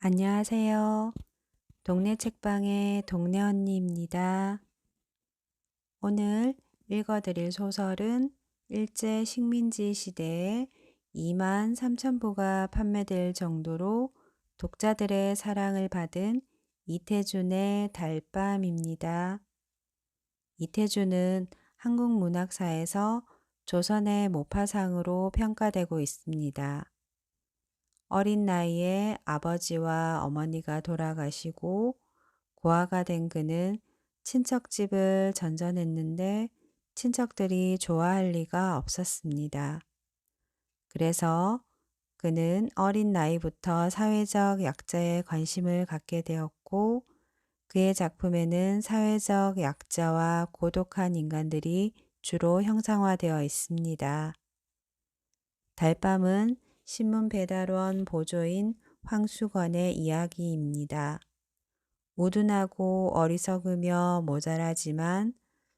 안녕하세요. 동네 책방의 동네 언니입니다. 오늘 읽어드릴 소설은 일제 식민지 시대에 2만 3천 부가 판매될 정도로 독자들의 사랑을 받은 이태준의 달밤입니다. 이태준은 한국 문학사에서 조선의 모파상으로 평가되고 있습니다. 어린 나이에 아버지와 어머니가 돌아가시고 고아가 된 그는 친척집을 전전했는데 친척들이 좋아할 리가 없었습니다. 그래서 그는 어린 나이부터 사회적 약자에 관심을 갖게 되었고 그의 작품에는 사회적 약자와 고독한 인간들이 주로 형상화되어 있습니다. 달밤은 신문 배달원 보조인 황수건의 이야기입니다. 우둔하고 어리석으며 모자라지만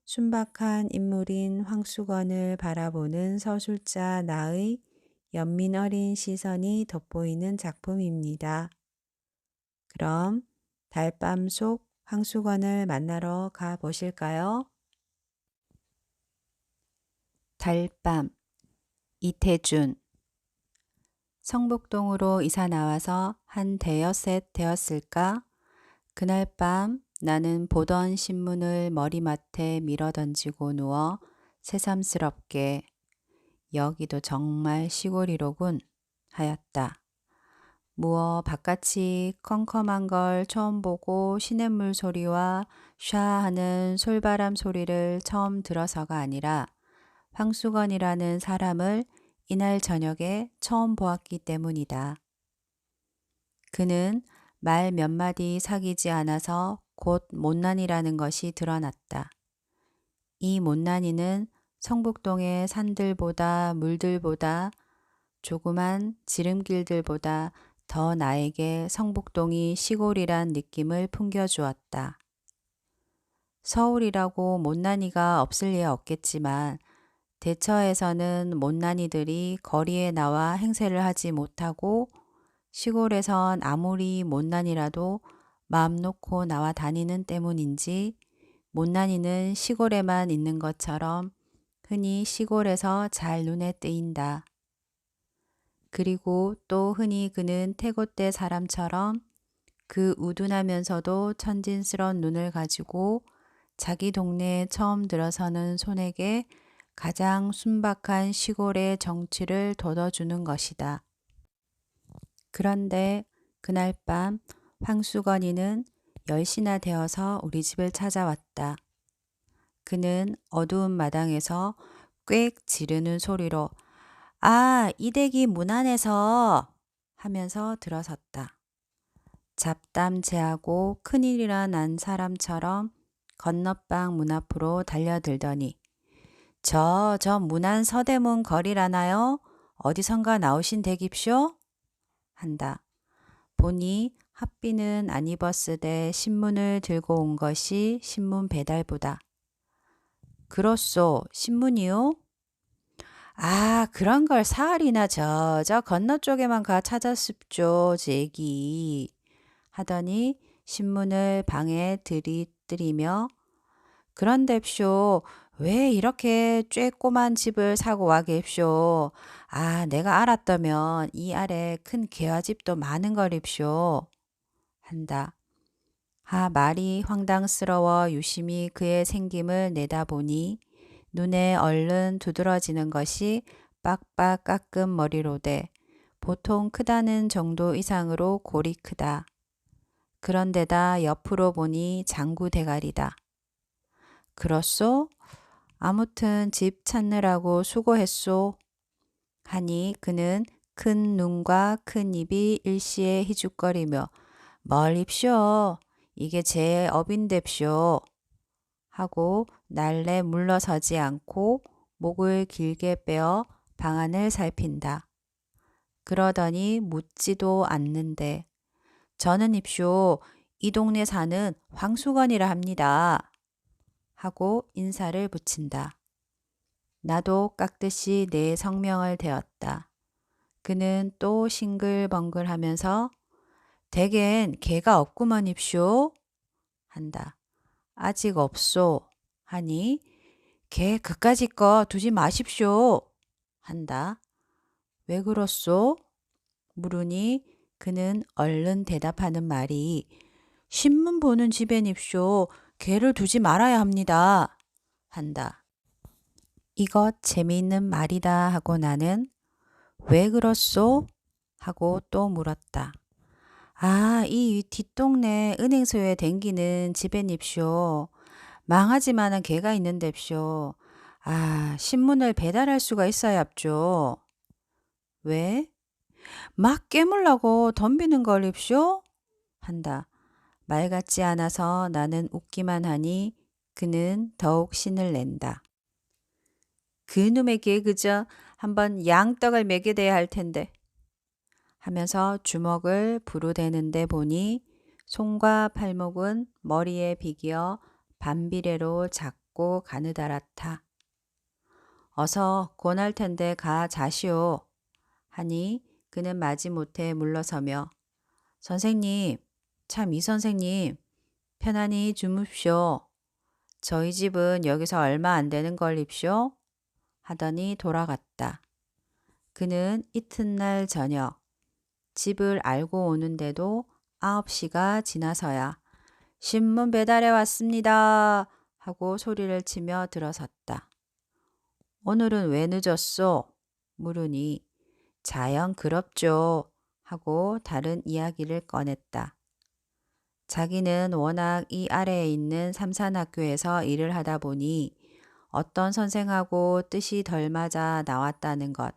순박한 인물인 황수건을 바라보는 서술자 나의 연민 어린 시선이 돋보이는 작품입니다. 그럼 달밤 속 황수건을 만나러 가 보실까요? 달밤 이태준 성북동으로 이사 나와서 한 대여섯 되었을까? 그날 밤 나는 보던 신문을 머리맡에 밀어던지고 누워 새삼스럽게 여기도 정말 시골이로군 하였다. 무어 바깥이 컴컴한 걸 처음 보고 시냇물 소리와 샤 하는 솔바람 소리를 처음 들어서가 아니라 황수건이라는 사람을 이날 저녁에 처음 보았기 때문이다. 그는 말 몇 마디 사귀지 않아서 곧 못난이라는 것이 드러났다. 이 못난이는 성북동의 산들보다 물들보다 조그만 지름길들보다 더 나에게 성북동이 시골이란 느낌을 풍겨주었다. 서울이라고 못난이가 없을 리 없겠지만 대처에서는 못난이들이 거리에 나와 행세를 하지 못하고 시골에선 아무리 못난이라도 마음 놓고 나와 다니는 때문인지 못난이는 시골에만 있는 것처럼 흔히 시골에서 잘 눈에 띄인다. 그리고 또 흔히 그는 태고대 사람처럼 그 우둔하면서도 천진스런 눈을 가지고 자기 동네에 처음 들어서는 손에게 가장 순박한 시골의 정취를 돋워주는 것이다. 그런데 그날 밤 황수건이는 10시나 되어서 우리 집을 찾아왔다. 그는 어두운 마당에서 꽥 지르는 소리로 아, 이 댁이 문 안에서 하면서 들어섰다. 잡담제하고 큰일이라 난 사람처럼 건너방 문 앞으로 달려들더니 저 문 안 서대문 거리라나요? 어디선가 나오신 댁입쇼? 한다. 보니 핫비는 안 입었으되 신문을 들고 온 것이 신문 배달부다. 그렇소, 신문이요? 아, 그런 걸 사흘이나 저 건너 쪽에만 가 찾았습죠, 제기. 하더니 신문을 방에 들이뜨리며 그런뎁쇼, 왜 이렇게 쬐꼬만 집을 사고 와 갭쇼. 아, 내가 알았다면 이 아래 큰 개화집도 많은 거립쇼. 한다. 말이 황당스러워 유심히 그의 생김을 내다보니 눈에 얼른 두드러지는 것이 빡빡 깎은 머리로되 보통 크다는 정도 이상으로 골이 크다. 그런데다 옆으로 보니 장구 대가리다. 그렇소? 아무튼 집 찾느라고 수고했소. 하니 그는 큰 눈과 큰 입이 일시에 희죽거리며 뭘 입쇼? 이게 제 업인뎁쇼. 하고 날래 물러서지 않고 목을 길게 빼어 방안을 살핀다. 그러더니 묻지도 않는데 저는 입쇼 이 동네 사는 황수건이라 합니다. 하고 인사를 붙인다. 나도 깍듯이 내 성명을 대었다. 그는 또 싱글벙글하면서 댁엔 개가 없구먼 입쇼. 한다. 아직 없소. 하니 개 그까짓 거 두지 마십쇼. 한다. 왜 그렇소? 물으니 그는 얼른 대답하는 말이 신문 보는 집엔입쇼. 개를 두지 말아야 합니다. 한다. 이것 재미있는 말이다 하고 나는 왜 그렇소? 하고 또 물었다. 아, 이 뒷동네 은행소에 댕기는 집엔입쇼. 망하지만은 개가 있는데쇼. 아, 신문을 배달할 수가 있어야 합죠. 왜? 막 깨물라고 덤비는 걸입쇼? 한다. 말 같지 않아서 나는 웃기만 하니 그는 더욱 신을 낸다. 그놈에게 그저 한번 양떡을 먹여대야 할 텐데 하면서 주먹을 부르대는데 보니 손과 팔목은 머리에 비기어 반비례로 작고 가느다랗다. 어서 권할 텐데 가 자시오. 하니 그는 마지못해 물러서며 선생님, 참 이 선생님, 편안히 주무십시오. 저희 집은 여기서 얼마 안 되는 걸입쇼? 하더니 돌아갔다. 그는 이튿날 저녁 집을 알고 오는데도 9시가 지나서야 신문 배달해 왔습니다 하고 소리를 치며 들어섰다. 오늘은 왜 늦었소? 물으니 자연 그럽죠 하고 다른 이야기를 꺼냈다. 자기는 워낙 이 아래에 있는 삼산학교에서 일을 하다 보니 어떤 선생하고 뜻이 덜 맞아 나왔다는 것.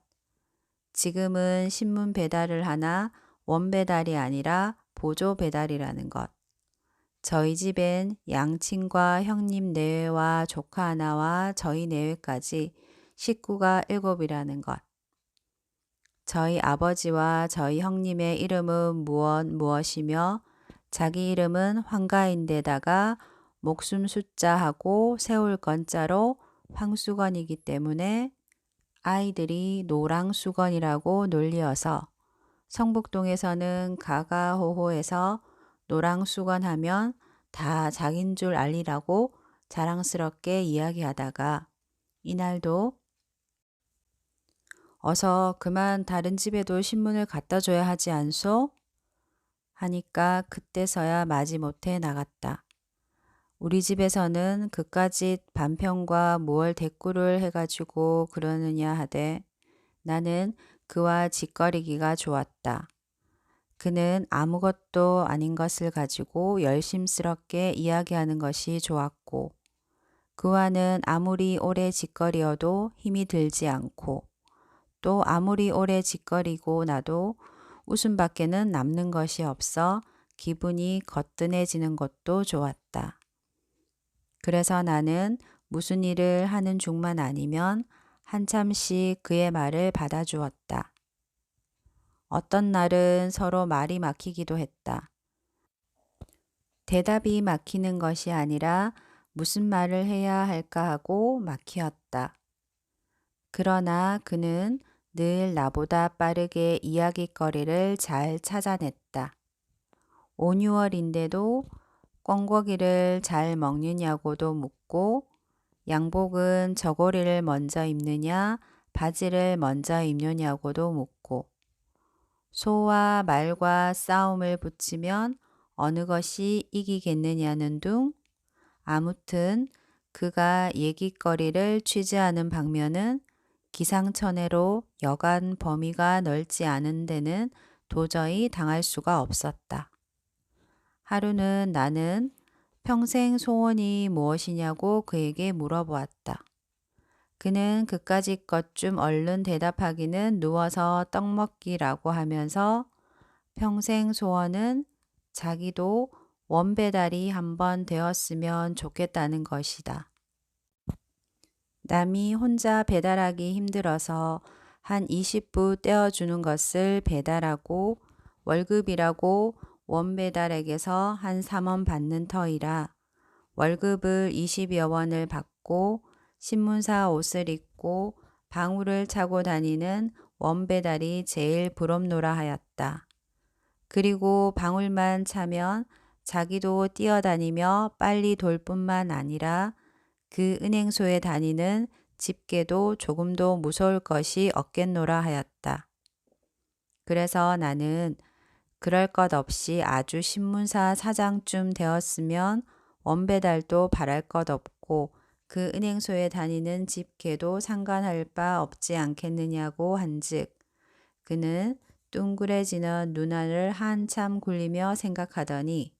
지금은 신문 배달을 하나 원배달이 아니라 보조 배달이라는 것. 저희 집엔 양친과 형님 내외와 조카 하나와 저희 내외까지 식구가 7이라는 것. 저희 아버지와 저희 형님의 이름은 무엇이며 자기 이름은 황가인데다가 목숨 숫자하고 세울 건자로 황수건이기 때문에 아이들이 노랑수건이라고 놀리어서 성북동에서는 가가호호해서 노랑수건 하면 다 자긴 줄 알리라고 자랑스럽게 이야기하다가 이날도 어서 그만 다른 집에도 신문을 갖다 줘야 하지 않소? 하니까 그때서야 마지못해 나갔다. 우리 집에서는 그까짓 반평과 무얼 대꾸를 해가지고 그러느냐 하되 나는 그와 짓거리기가 좋았다. 그는 아무것도 아닌 것을 가지고 열심스럽게 이야기하는 것이 좋았고 그와는 아무리 오래 짓거리어도 힘이 들지 않고 또 아무리 오래 짓거리고 나도 웃음밖에는 남는 것이 없어 기분이 거뜬해지는 것도 좋았다. 그래서 나는 무슨 일을 하는 중만 아니면 한참씩 그의 말을 받아주었다. 어떤 날은 서로 말이 막히기도 했다. 대답이 막히는 것이 아니라 무슨 말을 해야 할까 하고 막히었다. 그러나 그는 늘 나보다 빠르게 이야깃거리를 잘 찾아냈다. 5, 6월인데도 꿩고기를 잘 먹느냐고도 묻고 양복은 저고리를 먼저 입느냐 바지를 먼저 입느냐고도 묻고 소와 말과 싸움을 붙이면 어느 것이 이기겠느냐는 둥 아무튼 그가 얘기거리를 취재하는 방면은 기상천외로 여간 범위가 넓지 않은 데는 도저히 당할 수가 없었다. 하루는 나는 평생 소원이 무엇이냐고 그에게 물어보았다. 그는 그까짓 것 좀 얼른 대답하기는 누워서 떡 먹기라고 하면서 평생 소원은 자기도 원배달이 한번 되었으면 좋겠다는 것이다. 남이 혼자 배달하기 힘들어서 한 20부 떼어주는 것을 배달하고 월급이라고 원배달에게서 한 3원 받는 터이라 월급을 20여 원을 받고 신문사 옷을 입고 방울을 차고 다니는 원배달이 제일 부럽노라 하였다. 그리고 방울만 차면 자기도 뛰어다니며 빨리 돌 뿐만 아니라 그 은행소에 다니는 집게도 조금도 무서울 것이 없겠노라 하였다. 그래서 나는 그럴 것 없이 아주 신문사 사장쯤 되었으면 원배달도 바랄 것 없고 그 은행소에 다니는 집게도 상관할 바 없지 않겠느냐고 한즉 그는 둥그레지는 눈알을 한참 굴리며 생각하더니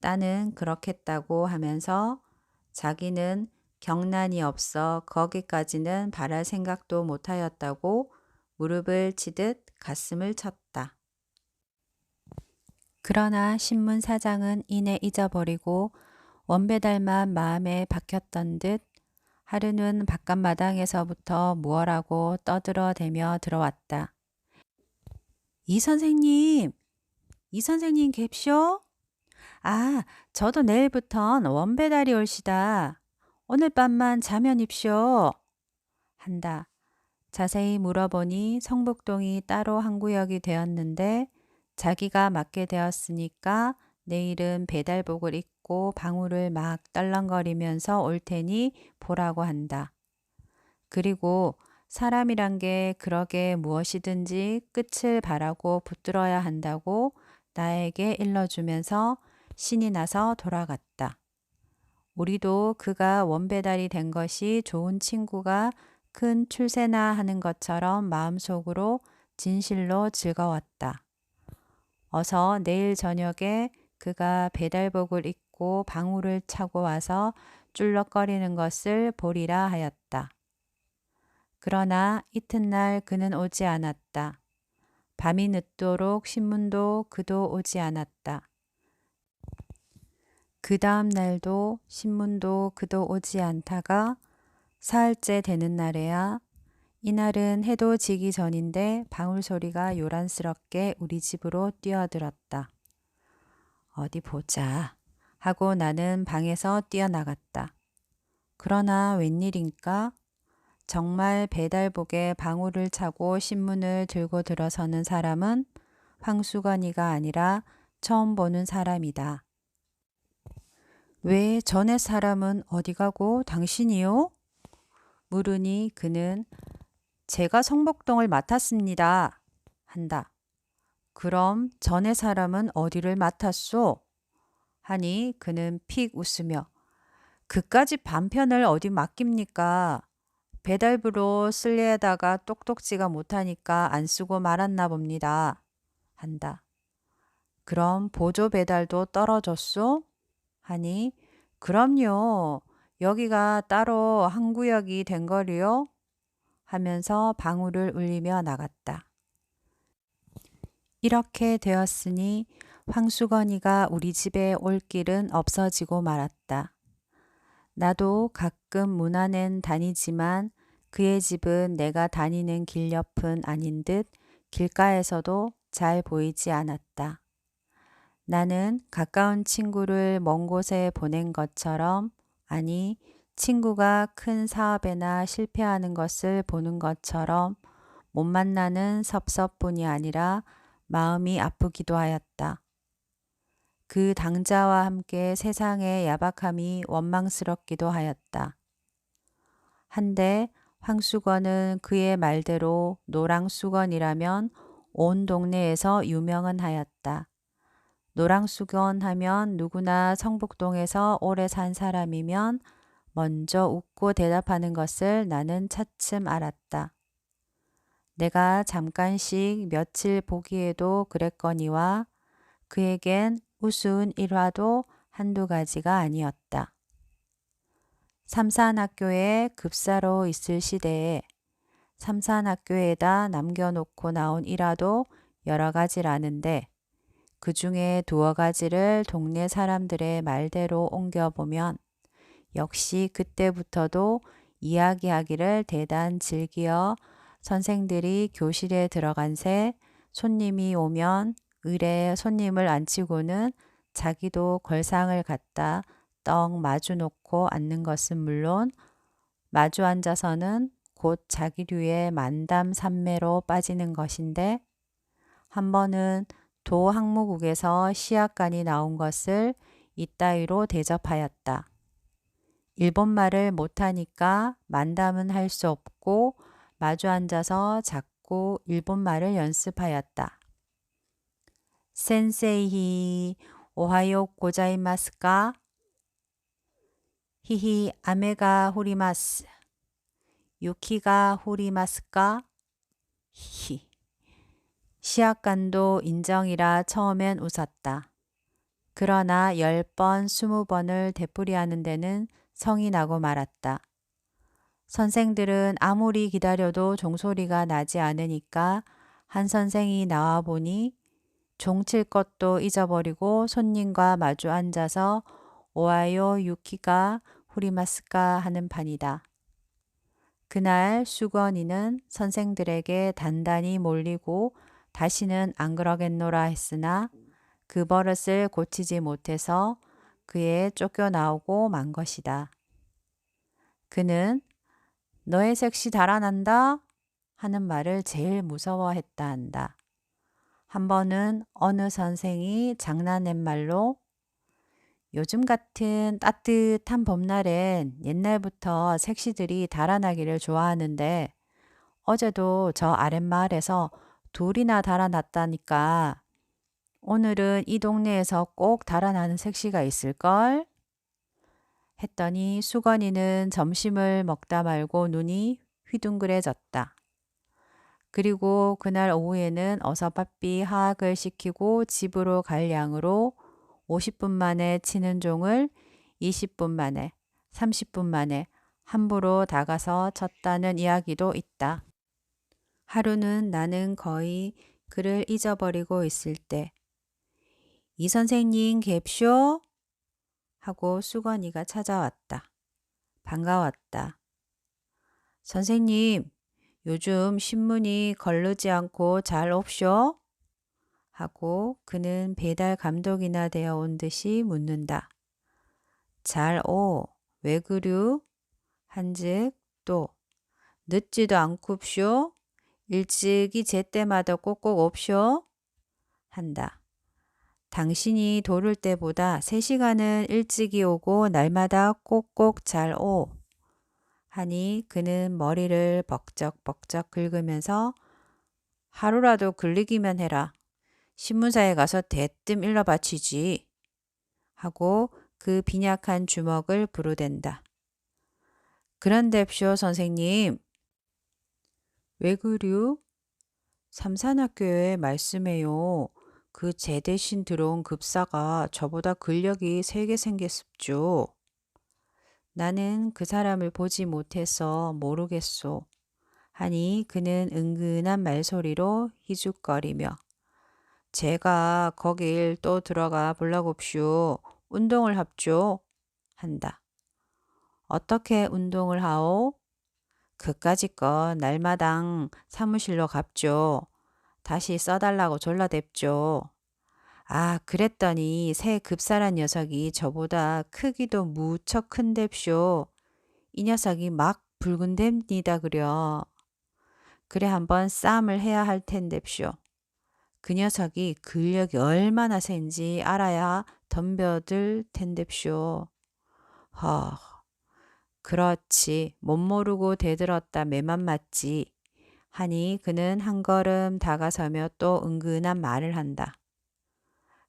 따는 그렇겠다고 하면서 자기는 경란이 없어 거기까지는 바랄 생각도 못하였다고 무릎을 치듯 가슴을 쳤다. 그러나 신문 사장은 이내 잊어버리고 원배달만 마음에 박혔던 듯 하루는 바깥마당에서부터 무엇라고 떠들어대며 들어왔다. 이 선생님! 이 선생님 갭쇼? 아, 저도 내일부턴 원배달이 올시다. 오늘 밤만 자면 입쇼. 한다. 자세히 물어보니 성북동이 따로 한 구역이 되었는데 자기가 맡게 되었으니까 내일은 배달복을 입고 방울을 막 떨렁거리면서 올 테니 보라고 한다. 그리고 사람이란 게 그러게 무엇이든지 끝을 바라고 붙들어야 한다고 나에게 일러주면서 신이 나서 돌아갔다. 우리도 그가 원배달이 된 것이 좋은 친구가 큰 출세나 하는 것처럼 마음속으로 진실로 즐거웠다. 어서 내일 저녁에 그가 배달복을 입고 방울을 차고 와서 쭈럭거리는 것을 보리라 하였다. 그러나 이튿날 그는 오지 않았다. 밤이 늦도록 신문도 그도 오지 않았다. 그 다음 날도 신문도 그도 오지 않다가 사흘째 되는 날에야 이날은 해도 지기 전인데 방울 소리가 요란스럽게 우리 집으로 뛰어들었다. 어디 보자 하고 나는 방에서 뛰어나갔다. 그러나 웬일인가? 정말 배달복에 방울을 차고 신문을 들고 들어서는 사람은 황수건이가 아니라 처음 보는 사람이다. 왜 전에 사람은 어디 가고 당신이요? 물으니 그는 제가 성복동을 맡았습니다. 한다. 그럼 전에 사람은 어디를 맡았소? 하니 그는 픽 웃으며 그까지 반편을 어디 맡깁니까? 배달부로 쓸려다가 똑똑지가 못하니까 안 쓰고 말았나 봅니다. 한다. 그럼 보조 배달도 떨어졌소? 하니 그럼요. 여기가 따로 한 구역이 된 거리요? 하면서 방울을 울리며 나갔다. 이렇게 되었으니 황수건이가 우리 집에 올 길은 없어지고 말았다. 나도 가끔 문 안엔 다니지만 그의 집은 내가 다니는 길 옆은 아닌 듯 길가에서도 잘 보이지 않았다. 나는 가까운 친구를 먼 곳에 보낸 것처럼 아니 친구가 큰 사업에나 실패하는 것을 보는 것처럼 못 만나는 섭섭뿐이 아니라 마음이 아프기도 하였다. 그 당자와 함께 세상의 야박함이 원망스럽기도 하였다. 한데 황수건은 그의 말대로 노랑수건이라면 온 동네에서 유명은 하였다. 노랑수건 하면 누구나 성북동에서 오래 산 사람이면 먼저 웃고 대답하는 것을 나는 차츰 알았다. 내가 잠깐씩 며칠 보기에도 그랬거니와 그에겐 우스운 일화도 한두 가지가 아니었다. 삼산학교에 급사로 있을 시대에 삼산학교에다 남겨놓고 나온 일화도 여러 가지라는데 그 중에 두어 가지를 동네 사람들의 말대로 옮겨보면 역시 그때부터도 이야기하기를 대단 즐기어 선생들이 교실에 들어간 새 손님이 오면 의례 손님을 앉히고는 자기도 걸상을 갖다 떡 마주 놓고 앉는 것은 물론 마주 앉아서는 곧 자기류의 만담 산매로 빠지는 것인데 한 번은 도 항무국에서 시약관이 나온 것을 이따위로 대접하였다. 일본말을 못하니까 만담은 할 수 없고 마주 앉아서 자꾸 일본말을 연습하였다. 센세이 오하요 고자이마스까? 히히 아메가 호리마스. 유키가 호리마스까? 히히. 시약관도 인정이라 처음엔 웃었다. 그러나 10번, 20번을 되풀이하는 데는 성이 나고 말았다. 선생들은 아무리 기다려도 종소리가 나지 않으니까 한 선생이 나와 보니 종칠 것도 잊어버리고 손님과 마주 앉아서 오하요 유키가 후리마스까 하는 판이다. 그날 수건이는 선생들에게 단단히 몰리고 다시는 안 그러겠노라 했으나 그 버릇을 고치지 못해서 그에 쫓겨나오고 만 것이다. 그는 너의 색시 달아난다 하는 말을 제일 무서워했다 한다. 한 번은 어느 선생이 장난낸 말로 요즘 같은 따뜻한 봄날엔 옛날부터 색시들이 달아나기를 좋아하는데 어제도 저 아랫마을에서 둘이나 달아났다니까 오늘은 이 동네에서 꼭 달아나는 색시가 있을걸? 했더니 수건이는 점심을 먹다 말고 눈이 휘둥그레졌다. 그리고 그날 오후에는 어서 바삐 하악을 시키고 집으로 갈 양으로 50분 만에 치는 종을 20분 만에, 30분 만에 함부로 다가서 쳤다는 이야기도 있다. 하루는 나는 거의 그를 잊어버리고 있을 때 이 선생님 갭쇼? 하고 수건이가 찾아왔다. 반가웠다. 선생님, 요즘 신문이 걸르지 않고 잘 없쇼? 하고 그는 배달 감독이나 되어 온 듯이 묻는다. 잘 오, 왜 그류? 한즉 또 늦지도 않굽쇼? 일찍이 제때마다 꼭꼭 옵쇼? 한다. 당신이 도를 때보다 3시간은 일찍이 오고 날마다 꼭꼭 잘 오. 하니 그는 머리를 벅적벅적 긁으면서 하루라도 글리기만 해라. 신문사에 가서 대뜸 일러 바치지. 하고 그 빈약한 주먹을 부르댄다. 그런데쇼 선생님. 왜 그류? 삼산학교에 말씀해요. 그 제 대신 들어온 급사가 저보다 근력이 세게 생겼습죠. 나는 그 사람을 보지 못해서 모르겠소. 하니 그는 은근한 말소리로 희죽거리며 제가 거길 또 들어가 볼라곱쇼. 운동을 합죠. 한다. 어떻게 운동을 하오? 그까짓 거 날마당 사무실로 갑죠. 다시 써달라고 졸라댔죠. 아, 그랬더니 새 급사란 녀석이 저보다 크기도 무척 큰뎁쇼. 이 녀석이 막 붉은댑니다 그려. 그래 한번 싸움을 해야 할 텐뎁쇼. 그 녀석이 근력이 얼마나 센지 알아야 덤벼들 텐뎁쇼. 허, 그렇지. 못 모르고 대들었다 매만 맞지. 하니 그는 한 걸음 다가서며 또 은근한 말을 한다.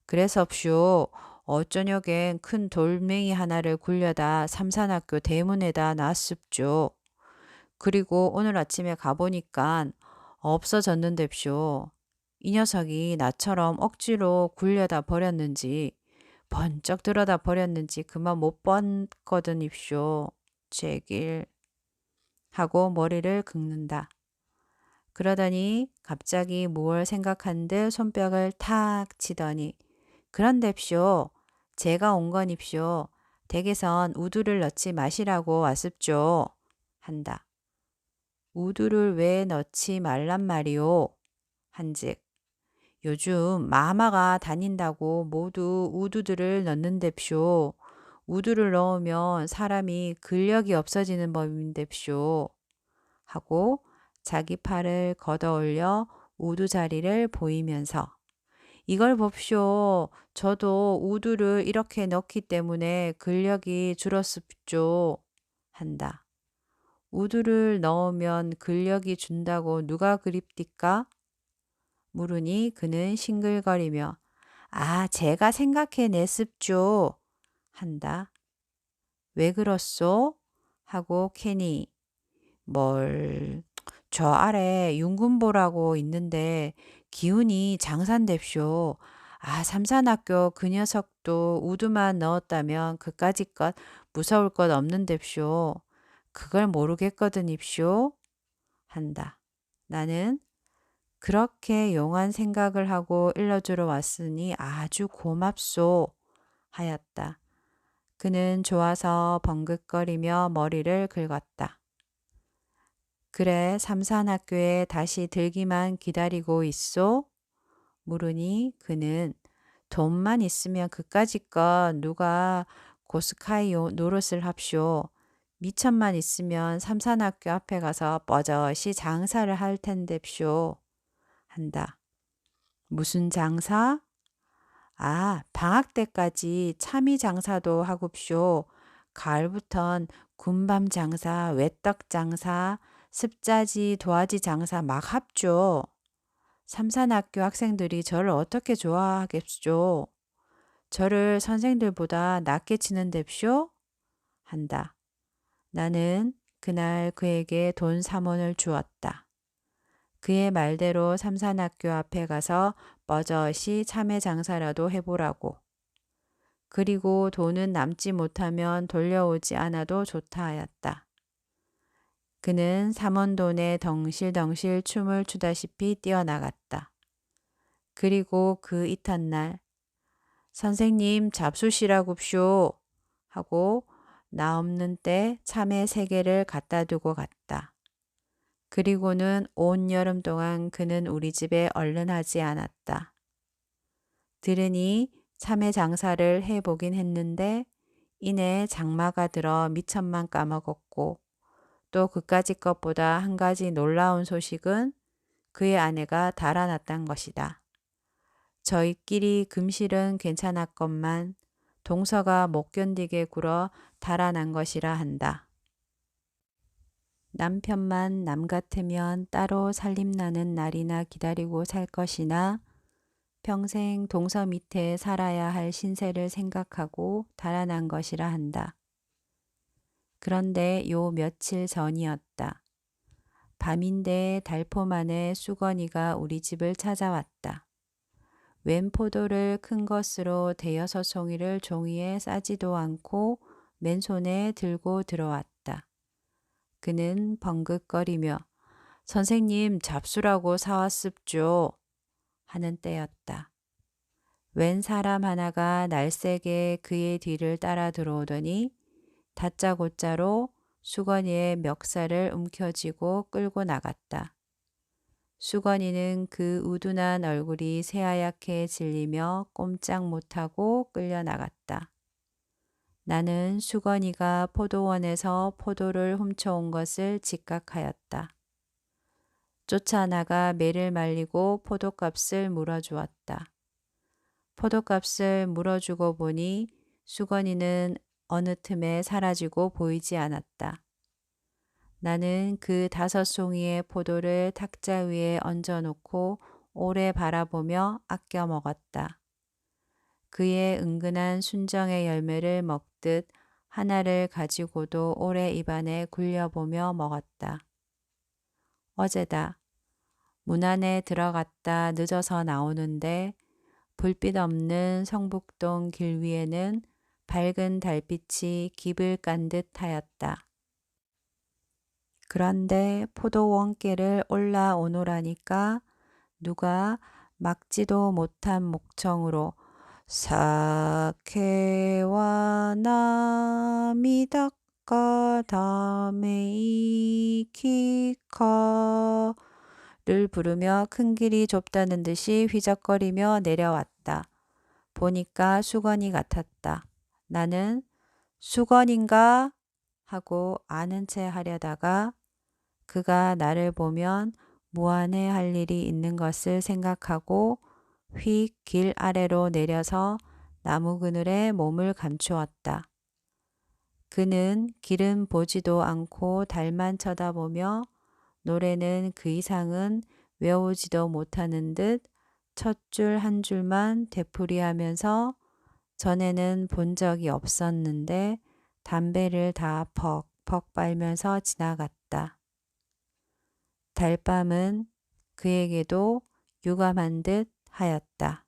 그래서쇼 어쩌녁엔 큰 돌멩이 하나를 굴려다 삼산학교 대문에다 놨습죠. 그리고 오늘 아침에 가보니깐 없어졌는데쇼. 이 녀석이 나처럼 억지로 굴려다 버렸는지 번쩍 들어다 버렸는지 그만 못 봤거든입쇼. 제길 하고 머리를 긁는다. 그러더니 갑자기 무얼 생각한 듯 손뼉을 탁 치더니 그런뎁쇼. 제가 온 거닙쇼. 댁에선 우두를 넣지 마시라고 왔습죠. 한다. 우두를 왜 넣지 말란 말이오? 한즉 요즘 마마가 다닌다고 모두 우두들을 넣는뎁쇼. 우두를 넣으면 사람이 근력이 없어지는 법인뎁쇼. 하고 자기 팔을 걷어올려 우두 자리를 보이면서 이걸 봅쇼. 저도 우두를 이렇게 넣기 때문에 근력이 줄었습죠. 한다. 우두를 넣으면 근력이 준다고 누가 그립디까? 물으니 그는 싱글거리며 아, 제가 생각해냈습죠. 한다. 왜 그렇소? 하고 캐니 뭘, 저 아래 윤군보라고 있는데 기운이 장산됩쇼. 아, 삼산학교 그 녀석도 우두만 넣었다면 그까짓 것 무서울 것 없는데쇼. 그걸 모르겠거든입쇼. 한다. 나는 그렇게 용한 생각을 하고 일러주러 왔으니 아주 고맙소. 하였다. 그는 좋아서 벙긋거리며 머리를 긁었다. 그래, 삼산학교에 다시 들기만 기다리고 있소? 물으니 그는 돈만 있으면 그까짓 것 누가 고스카이 노릇을 합쇼. 미천만 있으면 삼산학교 앞에 가서 뻐젓이 장사를 할 텐데쇼. 한다. 무슨 장사? 아, 방학 때까지 참이 장사도 하고쇼. 가을부턴 군밤 장사, 외떡 장사, 습자지, 도화지 장사 막 합죠. 삼산학교 학생들이 저를 어떻게 좋아하겠쇼. 저를 선생들보다 낮게 치는데쇼? 한다. 나는 그날 그에게 돈 3원을 주었다. 그의 말대로 삼산학교 앞에 가서 뻐젓이 참외 장사라도 해보라고. 그리고 돈은 남지 못하면 돌려오지 않아도 좋다 하였다. 그는 3원돈에 덩실덩실 춤을 추다시피 뛰어나갔다. 그리고 그 이튿날 선생님 잡수시라굽쇼 하고 나 없는 때 참외 3개를 갖다 두고 갔다. 그리고는 온 여름 동안 그는 우리 집에 얼른 하지 않았다. 들으니 참외 장사를 해보긴 했는데 이내 장마가 들어 미천만 까먹었고 또 그까짓 것보다 한 가지 놀라운 소식은 그의 아내가 달아났단 것이다. 저희끼리 금실은 괜찮았건만 동서가 못 견디게 굴어 달아난 것이라 한다. 남편만 남 같으면 따로 살림나는 날이나 기다리고 살 것이나 평생 동서 밑에 살아야 할 신세를 생각하고 달아난 것이라 한다. 그런데 요 며칠 전이었다. 밤인데 달포만에 수건이가 우리 집을 찾아왔다. 웬 포도를 큰 것으로 대여섯 송이를 종이에 싸지도 않고 맨손에 들고 들어왔다. 그는 벙긋거리며 선생님 잡수라고 사왔습죠. 하는 때였다. 웬 사람 하나가 날쌔게 그의 뒤를 따라 들어오더니 다짜고짜로 수건이의 멱살을 움켜쥐고 끌고 나갔다. 수건이는 그 우둔한 얼굴이 새하얗게 질리며 꼼짝 못하고 끌려 나갔다. 나는 수건이가 포도원에서 포도를 훔쳐온 것을 직각하였다. 쫓아나가 매를 말리고 포도값을 물어주었다. 포도값을 물어주고 보니 수건이는 어느 틈에 사라지고 보이지 않았다. 나는 그 5송이의 포도를 탁자 위에 얹어놓고 오래 바라보며 아껴 먹었다. 그의 은근한 순정의 열매를 먹듯 하나를 가지고도 오래 입안에 굴려보며 먹었다. 어제다. 문 안에 들어갔다 늦어서 나오는데 불빛 없는 성북동 길 위에는 밝은 달빛이 깁을 깐 듯 하였다. 그런데 포도원길을 올라오노라니까 누가 막지도 못한 목청으로 사케와 나미다까 다메이키카를 부르며 큰 길이 좁다는 듯이 휘적거리며 내려왔다. 보니까 수건이 같았다. 나는 수건인가? 하고 아는 체 하려다가 그가 나를 보면 무안해 할 일이 있는 것을 생각하고 휙 길 아래로 내려서 나무 그늘에 몸을 감추었다. 그는 길은 보지도 않고 달만 쳐다보며 노래는 그 이상은 외우지도 못하는 듯 첫 줄 한 줄만 되풀이하면서 전에는 본 적이 없었는데 담배를 다 퍽퍽 빨면서 지나갔다. 달밤은 그에게도 유감한 듯 하였다.